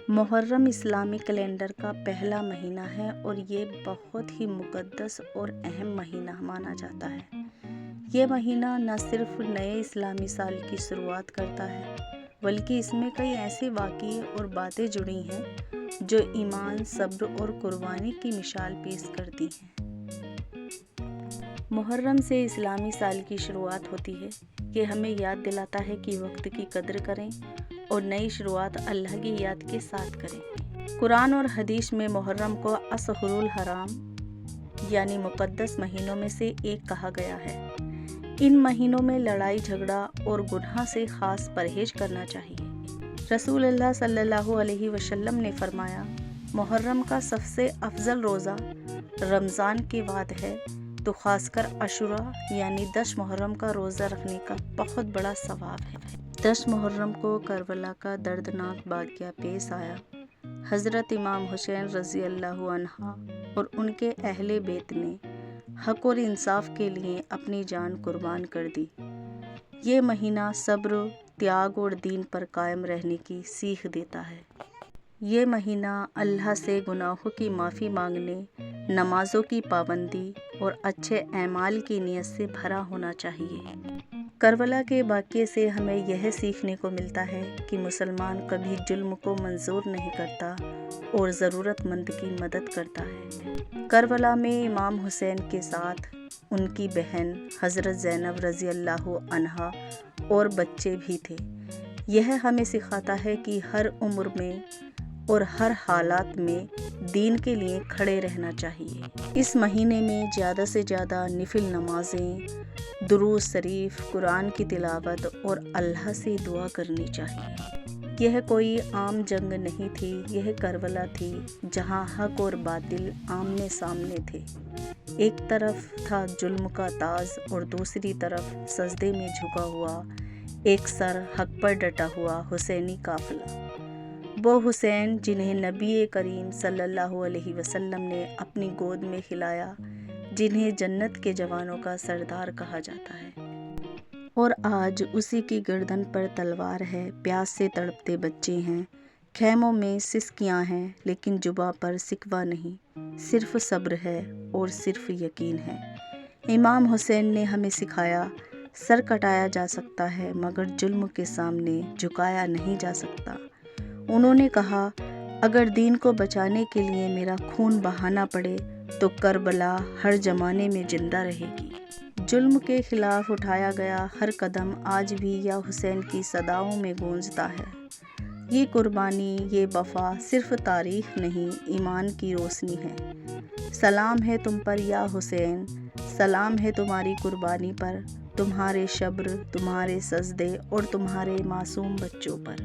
محرم اسلامی کیلنڈر کا پہلا مہینہ ہے اور یہ بہت ہی مقدس اور اہم مہینہ مانا جاتا ہے۔ یہ مہینہ نہ صرف نئے اسلامی سال کی شروعات کرتا ہے بلکہ اس میں کئی ایسے واقعے اور باتیں جڑی ہیں جو ایمان، صبر اور قربانی کی مثال پیش کرتی ہیں۔ محرم سے اسلامی سال کی شروعات ہوتی ہے۔ یہ ہمیں یاد دلاتا ہے کہ وقت کی قدر کریں اور نئی شروعات اللہ کی یاد کے ساتھ کریں۔ قرآن اور حدیث میں محرم کو اشہر الحرام یعنی مقدس مہینوں میں سے ایک کہا گیا ہے۔ ان مہینوں میں لڑائی جھگڑا اور گناہ سے خاص پرہیز کرنا چاہیے۔ رسول اللہ صلی اللہ علیہ وسلم نے فرمایا، محرم کا سب سے افضل روزہ رمضان کے بعد ہے تو خاص کر عاشوراء یعنی 10 محرم کا روزہ رکھنے کا بہت بڑا ثواب ہے۔ 10 محرم کو کربلا کا دردناک واقعہ پیش آیا۔ حضرت امام حسین رضی اللہ عنہ اور ان کے اہل بیت نے حق اور انصاف کے لیے اپنی جان قربان کر دی۔ یہ مہینہ صبر، تیاگ اور دین پر قائم رہنے کی سیکھ دیتا ہے۔ یہ مہینہ اللہ سے گناہوں کی معافی مانگنے، نمازوں کی پابندی اور اچھے اعمال کی نیت سے بھرا ہونا چاہیے۔ کربلا کے واقعے سے ہمیں یہ سیکھنے کو ملتا ہے کہ مسلمان کبھی ظلم کو منظور نہیں کرتا اور ضرورت مند کی مدد کرتا ہے۔ کربلا میں امام حسین کے ساتھ ان کی بہن حضرت زینب رضی اللہ عنہا اور بچے بھی تھے۔ یہ ہمیں سکھاتا ہے کہ ہر عمر میں اور ہر حالات میں دین کے لیے کھڑے رہنا چاہیے۔ اس مہینے میں زیادہ سے زیادہ نفل نمازیں، درود شریف، قرآن کی تلاوت اور اللہ سے دعا کرنی چاہیے۔ یہ کوئی عام جنگ نہیں تھی، یہ کربلا تھی جہاں حق اور باطل آمنے سامنے تھے۔ ایک طرف تھا ظلم کا تاج اور دوسری طرف سجدے میں جھکا ہوا ایک سر حق پر ڈٹا ہوا حسینی قافلہ۔ وہ حسین جنہیں نبی کریم صلی اللہ علیہ وسلم نے اپنی گود میں کھلایا، جنہیں جنت کے جوانوں کا سردار کہا جاتا ہے، اور آج اسی کی گردن پر تلوار ہے۔ پیاس سے تڑپتے بچے ہیں، خیموں میں سسکیاں ہیں، لیکن زباں پر شکوہ نہیں، صرف صبر ہے اور صرف یقین ہے۔ امام حسین نے ہمیں سکھایا، سر کٹایا جا سکتا ہے مگر ظلم کے سامنے جھکایا نہیں جا سکتا۔ انہوں نے کہا، اگر دین کو بچانے کے لیے میرا خون بہانا پڑے تو کربلا ہر زمانے میں زندہ رہے گی۔ ظلم کے خلاف اٹھایا گیا ہر قدم آج بھی یا حسین کی صداؤں میں گونجتا ہے۔ یہ قربانی، یہ وفا صرف تاریخ نہیں، ایمان کی روشنی ہے۔ سلام ہے تم پر یا حسین، سلام ہے تمہاری قربانی پر، تمہارے صبر، تمہارے سجدے اور تمہارے معصوم بچوں پر۔